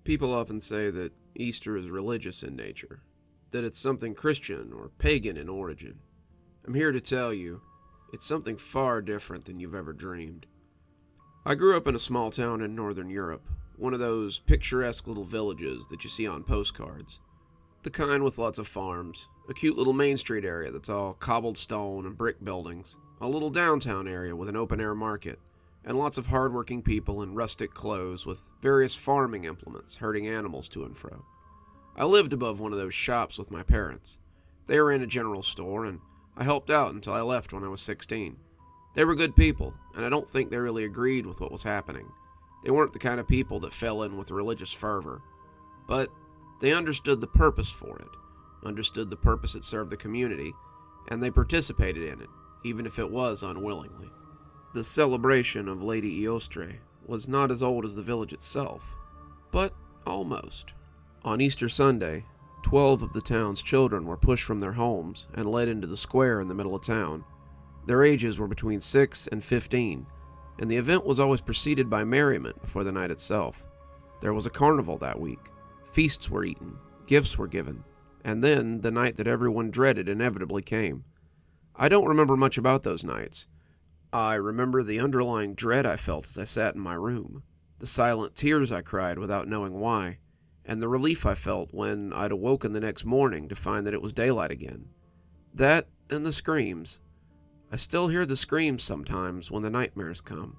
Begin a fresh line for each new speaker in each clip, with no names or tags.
People often say that Easter is religious in nature, that it's something Christian or pagan in origin. I'm here to tell you, it's something far different than you've ever dreamed. I grew up in a small town in northern Europe, one of those picturesque little villages that you see on postcards. The kind with lots of farms, a cute little main street area that's all cobbled stone and brick buildings, a little downtown area with an open-air market, and lots of hard-working people in rustic clothes with various farming implements herding animals to and fro. I lived above one of those shops with my parents. They ran a general store, and I helped out until I left when I was 16. They were good people, and I don't think they really agreed with what was happening. They weren't the kind of people that fell in with religious fervor. But they understood the purpose for it, understood the purpose it served the community, and they participated in it, even if it was unwillingly. The celebration of Lady Eostre was not as old as the village itself, but almost. On Easter Sunday, 12 of the town's children were pushed from their homes and led into the square in the middle of town. Their ages were between 6 and 15, and the event was always preceded by merriment before the night itself. There was a carnival that week. Feasts were eaten, gifts were given, and then the night that everyone dreaded inevitably came. I don't remember much about those nights. I remember the underlying dread I felt as I sat in my room, the silent tears I cried without knowing why, and the relief I felt when I'd awoken the next morning to find that it was daylight again. That and the screams. I still hear the screams sometimes when the nightmares come.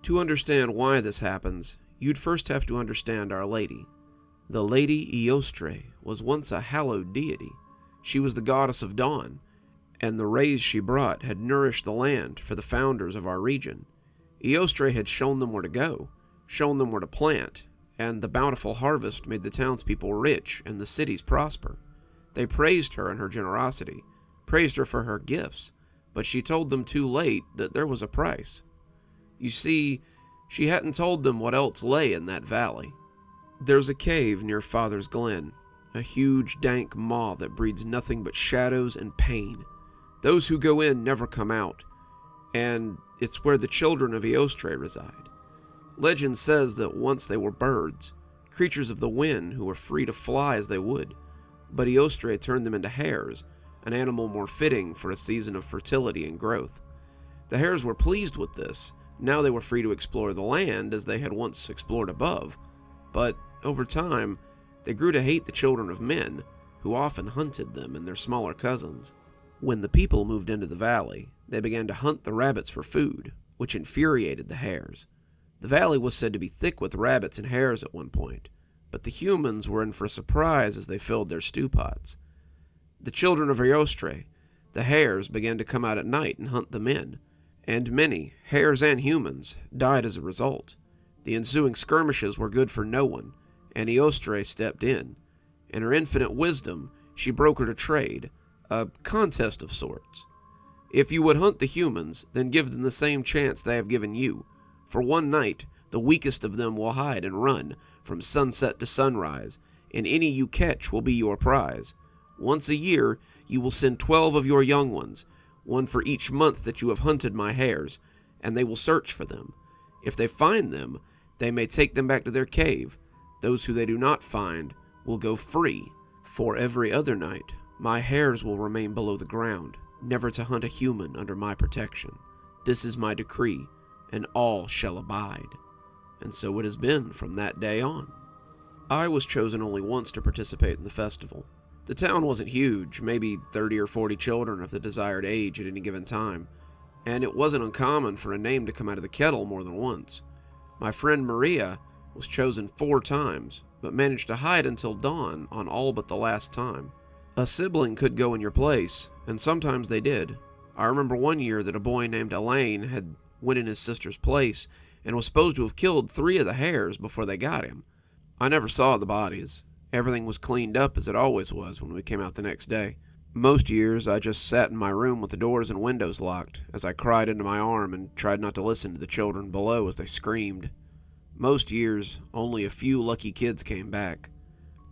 To understand why this happens, you'd first have to understand Our Lady. The Lady Eostre was once a hallowed deity. She was the goddess of dawn, and the rays she brought had nourished the land for the founders of our region. Eostre had shown them where to go, shown them where to plant, and the bountiful harvest made the townspeople rich and the cities prosper. They praised her and her generosity, praised her for her gifts, but she told them too late that there was a price. You see, she hadn't told them what else lay in that valley. There's a cave near Father's Glen, a huge dank maw that breeds nothing but shadows and pain. Those who go in never come out, and it's where the children of Eostre reside. Legend says that once they were birds, creatures of the wind who were free to fly as they would, but Eostre turned them into hares, an animal more fitting for a season of fertility and growth. The hares were pleased with this. Now they were free to explore the land as they had once explored above, but over time, they grew to hate the children of men, who often hunted them and their smaller cousins. When the people moved into the valley, they began to hunt the rabbits for food, which infuriated the hares. The valley was said to be thick with rabbits and hares at one point, but the humans were in for a surprise as they filled their stew pots. The children of Eostre, the hares, began to come out at night and hunt the men, and many, hares and humans, died as a result. The ensuing skirmishes were good for no one, and Eostre stepped in. In her infinite wisdom, she brokered a trade, a contest of sorts. If you would hunt the humans, then give them the same chance they have given you. For one night, the weakest of them will hide and run from sunset to sunrise, and any you catch will be your prize. Once a year, you will send 12 of your young ones, one for each month that you have hunted my hares, and they will search for them. If they find them, they may take them back to their cave. Those who they do not find will go free. For every other night, my hares will remain below the ground, never to hunt a human under my protection. This is my decree, and all shall abide. And so it has been from that day on. I was chosen only once to participate in the festival. The town wasn't huge, maybe 30 or 40 children of the desired age at any given time, and it wasn't uncommon for a name to come out of the kettle more than once. My friend Maria was chosen 4 times, but managed to hide until dawn on all but the last time. A sibling could go in your place, and sometimes they did. I remember one year that a boy named Elaine had went in his sister's place and was supposed to have killed 3 of the hares before they got him. I never saw the bodies. Everything was cleaned up as it always was when we came out the next day. Most years, I just sat in my room with the doors and windows locked as I cried into my arm and tried not to listen to the children below as they screamed. Most years, only a few lucky kids came back.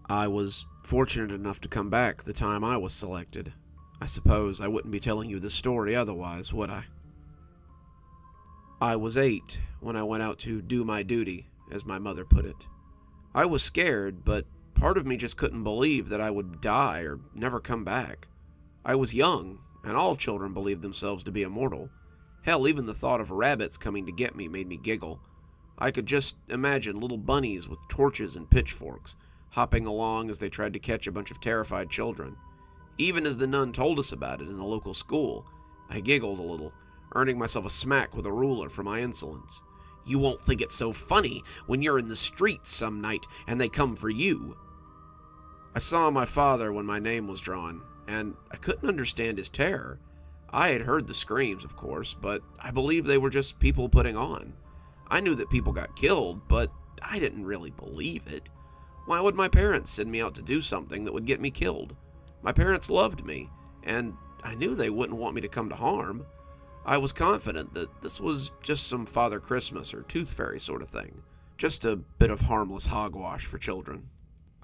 I was fortunate enough to come back the time I was selected. I suppose I wouldn't be telling you this story otherwise, would I? I was 8 when I went out to do my duty, as my mother put it. I was scared, but part of me just couldn't believe that I would die or never come back. I was young, and all children believe themselves to be immortal. Hell, even the thought of rabbits coming to get me made me giggle. I could just imagine little bunnies with torches and pitchforks, hopping along as they tried to catch a bunch of terrified children. Even as the nun told us about it in the local school, I giggled a little, earning myself a smack with a ruler for my insolence. You won't think it's so funny when you're in the streets some night and they come for you. I saw my father when my name was drawn, and I couldn't understand his terror. I had heard the screams, of course, but I believed they were just people putting on. I knew that people got killed, but I didn't really believe it. Why would my parents send me out to do something that would get me killed? My parents loved me, and I knew they wouldn't want me to come to harm. I was confident that this was just some Father Christmas or Tooth Fairy sort of thing. Just a bit of harmless hogwash for children.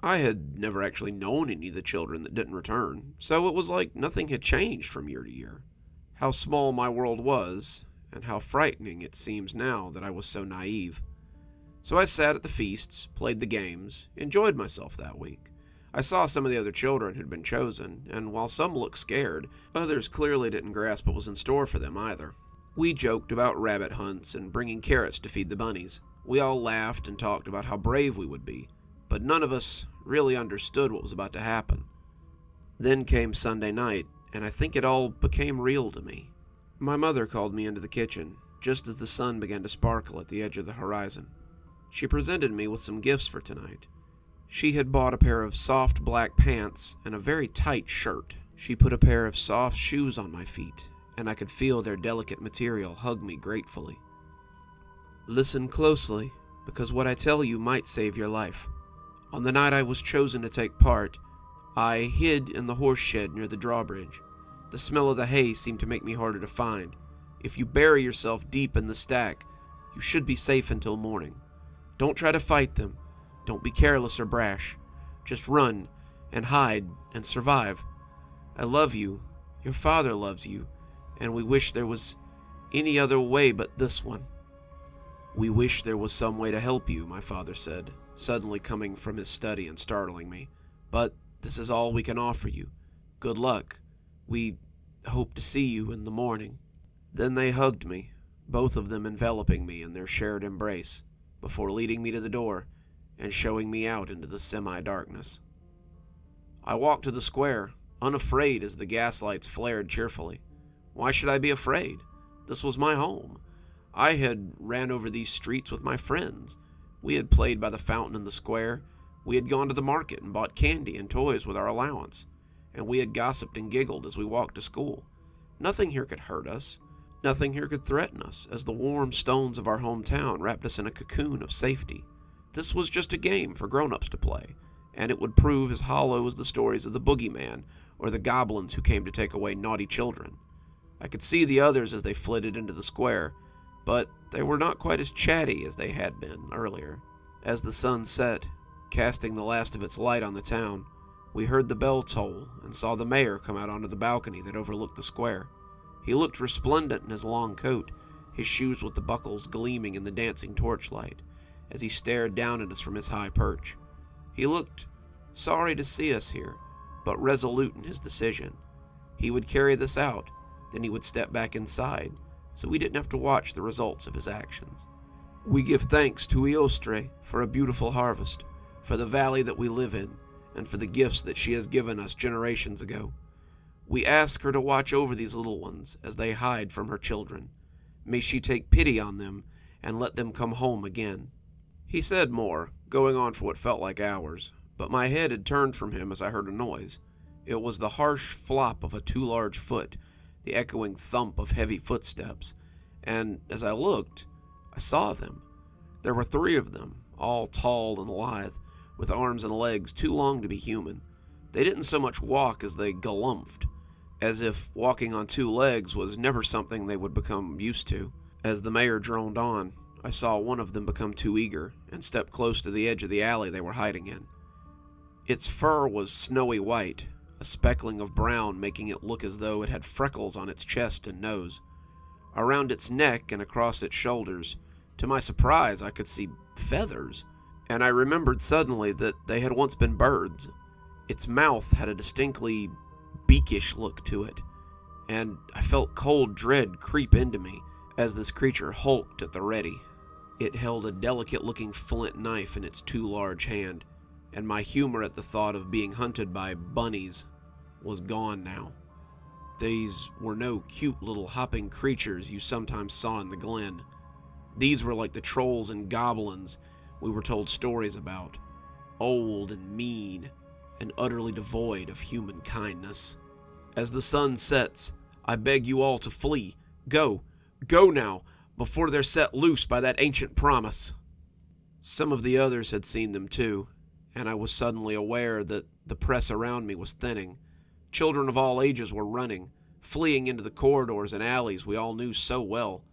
I had never actually known any of the children that didn't return, so it was like nothing had changed from year to year. How small my world was, and how frightening it seems now that I was so naive. So I sat at the feasts, played the games, enjoyed myself that week. I saw some of the other children who'd been chosen, and while some looked scared, others clearly didn't grasp what was in store for them either. We joked about rabbit hunts and bringing carrots to feed the bunnies. We all laughed and talked about how brave we would be, but none of us really understood what was about to happen. Then came Sunday night, and I think it all became real to me. My mother called me into the kitchen, just as the sun began to sparkle at the edge of the horizon. She presented me with some gifts for tonight. She had bought a pair of soft black pants and a very tight shirt. She put a pair of soft shoes on my feet, and I could feel their delicate material hug me gratefully. Listen closely, because what I tell you might save your life. On the night I was chosen to take part, I hid in the horse shed near the drawbridge. The smell of the hay seemed to make me harder to find. If you bury yourself deep in the stack, you should be safe until morning. Don't try to fight them. Don't be careless or brash. Just run and hide and survive. I love you. Your father loves you. And we wish there was any other way but this one. We wish there was some way to help you, my father said, suddenly coming from his study and startling me. But this is all we can offer you. Good luck. We hope to see you in the morning. Then they hugged me, both of them enveloping me in their shared embrace, before leading me to the door and showing me out into the semi-darkness. I walked to the square, unafraid as the gaslights flared cheerfully. Why should I be afraid? This was my home. I had ran over these streets with my friends. We had played by the fountain in the square. We had gone to the market and bought candy and toys with our allowance. And we had gossiped and giggled as we walked to school. Nothing here could hurt us. Nothing here could threaten us, as the warm stones of our hometown wrapped us in a cocoon of safety. This was just a game for grown-ups to play, and it would prove as hollow as the stories of the boogeyman or the goblins who came to take away naughty children. I could see the others as they flitted into the square, but they were not quite as chatty as they had been earlier. As the sun set, casting the last of its light on the town, we heard the bell toll and saw the mayor come out onto the balcony that overlooked the square. He looked resplendent in his long coat, his shoes with the buckles gleaming in the dancing torchlight, as he stared down at us from his high perch. He looked sorry to see us here, but resolute in his decision. He would carry this out, then he would step back inside, so we didn't have to watch the results of his actions. We give thanks to Eostre for a beautiful harvest, for the valley that we live in, and for the gifts that she has given us generations ago. We ask her to watch over these little ones as they hide from her children. May she take pity on them and let them come home again. He said more, going on for what felt like hours, but my head had turned from him as I heard a noise. It was the harsh flop of a too large foot, the echoing thump of heavy footsteps, and as I looked, I saw them. There were 3 of them, all tall and lithe, with arms and legs too long to be human. They didn't so much walk as they galumphed, as if walking on 2 legs was never something they would become used to. As the mayor droned on, I saw one of them become too eager and step close to the edge of the alley they were hiding in. Its fur was snowy white, a speckling of brown making it look as though it had freckles on its chest and nose. Around its neck and across its shoulders, to my surprise, I could see feathers. and I remembered suddenly that they had once been birds. Its mouth had a distinctly beakish look to it, and I felt cold dread creep into me as this creature hulked at the ready. It held a delicate-looking flint knife in its too large hand, and my humor at the thought of being hunted by bunnies was gone now. These were no cute little hopping creatures you sometimes saw in the Glen. These were like the trolls and goblins we were told stories about, old and mean and utterly devoid of human kindness. As the sun sets, I beg you all to flee. Go now, before they're set loose by that ancient promise. Some of the others had seen them too, and I was suddenly aware that the press around me was thinning. Children of all ages were running, fleeing into the corridors and alleys we all knew so well.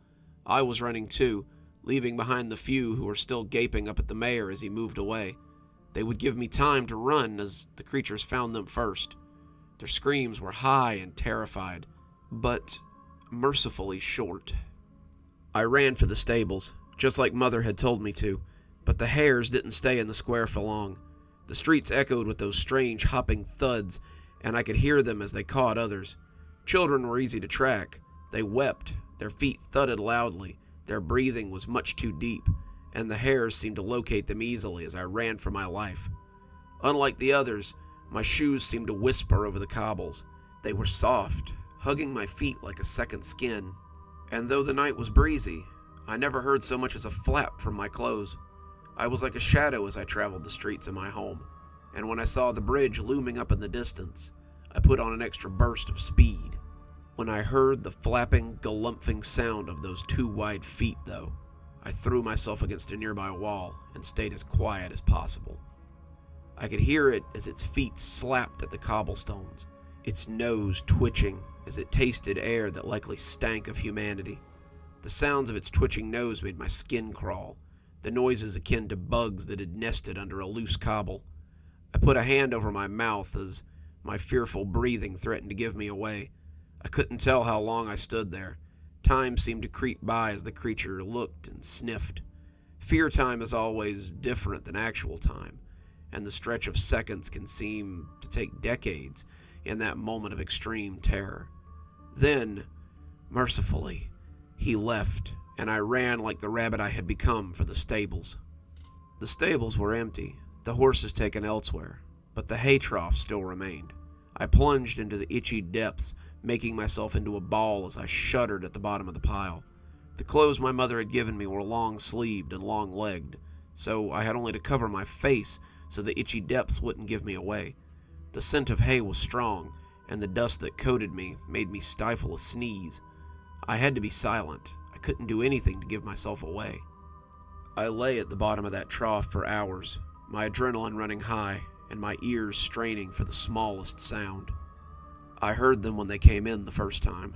I was running too, leaving behind the few who were still gaping up at the mayor as he moved away. They would give me time to run as the creatures found them first. Their screams were high and terrified, but mercifully short. I ran for the stables, just like Mother had told me to, but the hares didn't stay in the square for long. The streets echoed with those strange hopping thuds, and I could hear them as they caught others. Children were easy to track. They wept, their feet thudded loudly, their breathing was much too deep, and the hares seemed to locate them easily as I ran for my life. Unlike the others, my shoes seemed to whisper over the cobbles. They were soft, hugging my feet like a second skin. And though the night was breezy, I never heard so much as a flap from my clothes. I was like a shadow as I traveled the streets of my home, and when I saw the bridge looming up in the distance, I put on an extra burst of speed. When I heard the flapping, galumphing sound of those two wide feet, though, I threw myself against a nearby wall and stayed as quiet as possible. I could hear it as its feet slapped at the cobblestones, its nose twitching as it tasted air that likely stank of humanity. The sounds of its twitching nose made my skin crawl, the noises akin to bugs that had nested under a loose cobble. I put a hand over my mouth as my fearful breathing threatened to give me away. I couldn't tell how long I stood there. Time seemed to creep by as the creature looked and sniffed. Fear time is always different than actual time, and the stretch of seconds can seem to take decades in that moment of extreme terror. Then, mercifully, he left, and I ran like the rabbit I had become for the stables. The stables were empty, the horses taken elsewhere, but the hay trough still remained. I plunged into the itchy depths, making myself into a ball as I shuddered at the bottom of the pile. The clothes my mother had given me were long-sleeved and long-legged, so I had only to cover my face so the itchy depths wouldn't give me away. The scent of hay was strong, and the dust that coated me made me stifle a sneeze. I had to be silent. I couldn't do anything to give myself away. I lay at the bottom of that trough for hours, my adrenaline running high and my ears straining for the smallest sound. I heard them when they came in the first time.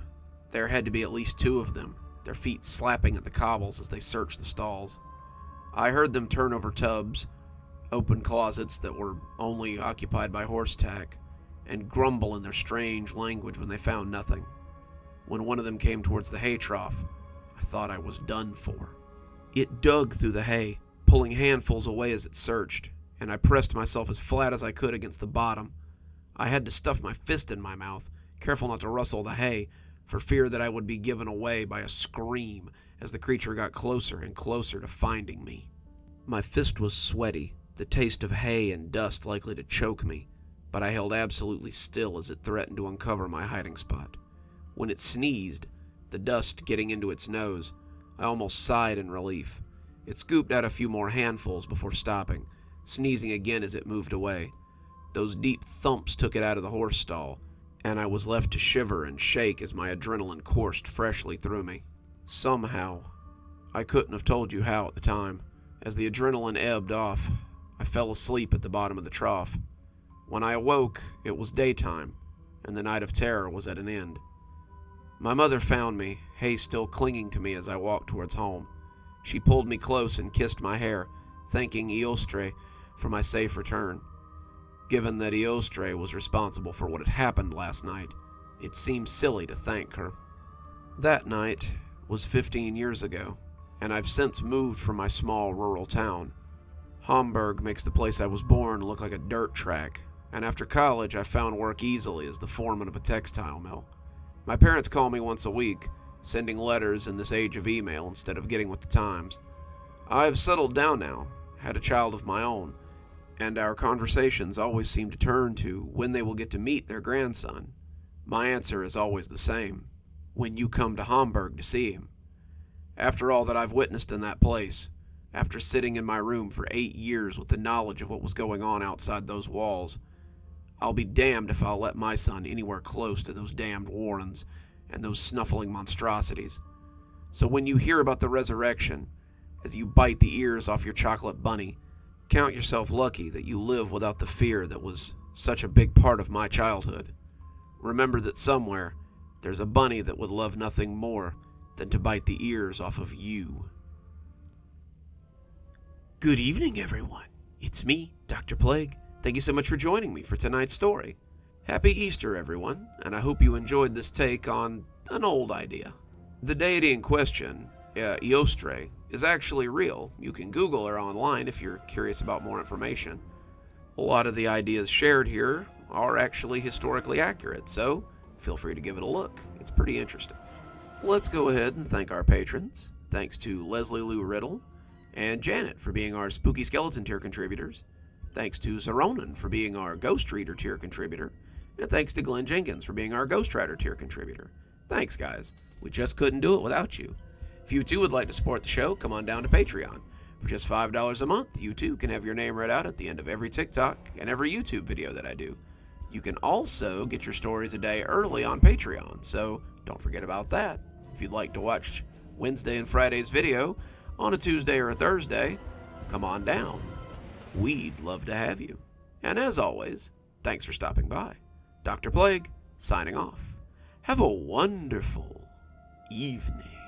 There had to be at least two of them, their feet slapping at the cobbles as they searched the stalls. I heard them turn over tubs, open closets that were only occupied by horse tack, and grumble in their strange language when they found nothing. When one of them came towards the hay trough, I thought I was done for. It dug through the hay, pulling handfuls away as it searched, and I pressed myself as flat as I could against the bottom. I had to stuff my fist in my mouth, careful not to rustle the hay, for fear that I would be given away by a scream as the creature got closer and closer to finding me. My fist was sweaty, the taste of hay and dust likely to choke me, but I held absolutely still as it threatened to uncover my hiding spot. When it sneezed, the dust getting into its nose, I almost sighed in relief. It scooped out a few more handfuls before stopping, sneezing again as it moved away. Those deep thumps took it out of the horse stall, and I was left to shiver and shake as my adrenaline coursed freshly through me. Somehow, I couldn't have told you how at the time, as the adrenaline ebbed off, I fell asleep at the bottom of the trough. When I awoke, it was daytime, and the night of terror was at an end. My mother found me, hay still clinging to me as I walked towards home. She pulled me close and kissed my hair, thanking Eostre for my safe return. Given that Eostre was responsible for what had happened last night, it seemed silly to thank her. That night was 15 years ago, and I've since moved from my small rural town. Hamburg makes the place I was born look like a dirt track, and after college I found work easily as the foreman of a textile mill. My parents call me once a week, sending letters in this age of email instead of getting with the times. I have settled down now, had a child of my own, and our conversations always seem to turn to when they will get to meet their grandson. My answer is always the same: when you come to Hamburg to see him. After all that I've witnessed in that place, after sitting in my room for 8 years with the knowledge of what was going on outside those walls, I'll be damned if I'll let my son anywhere close to those damned Warrens and those snuffling monstrosities. So when you hear about the resurrection, as you bite the ears off your chocolate bunny, count yourself lucky that you live without the fear that was such a big part of my childhood. Remember that somewhere, there's a bunny that would love nothing more than to bite the ears off of you. Good evening, everyone. It's me, Dr. Plague. Thank you so much for joining me for tonight's story. Happy Easter, everyone, and I hope you enjoyed this take on an old idea. The deity in question, Eostre, is actually real. You can Google her online if you're curious about more information. A lot of the ideas shared here are actually historically accurate, so feel free to give it a look. It's pretty interesting. Let's go ahead and thank our patrons. Thanks to Leslie Lou Riddle and Janet for being our Spooky Skeleton tier contributors. Thanks to Zeronin for being our Ghost Reader tier contributor. And thanks to Glen Jenkins for being our Ghost Rider tier contributor. Thanks, guys. We just couldn't do it without you. If you too would like to support the show, come on down to Patreon. For just $5 a month, you too can have your name read out at the end of every TikTok and every YouTube video that I do. You can also get your stories a day early on Patreon, so don't forget about that. If you'd like to watch Wednesday and Friday's video on a Tuesday or a Thursday, come on down. We'd love to have you. And as always, thanks for stopping by. Dr. Plague, signing off. Have a wonderful evening.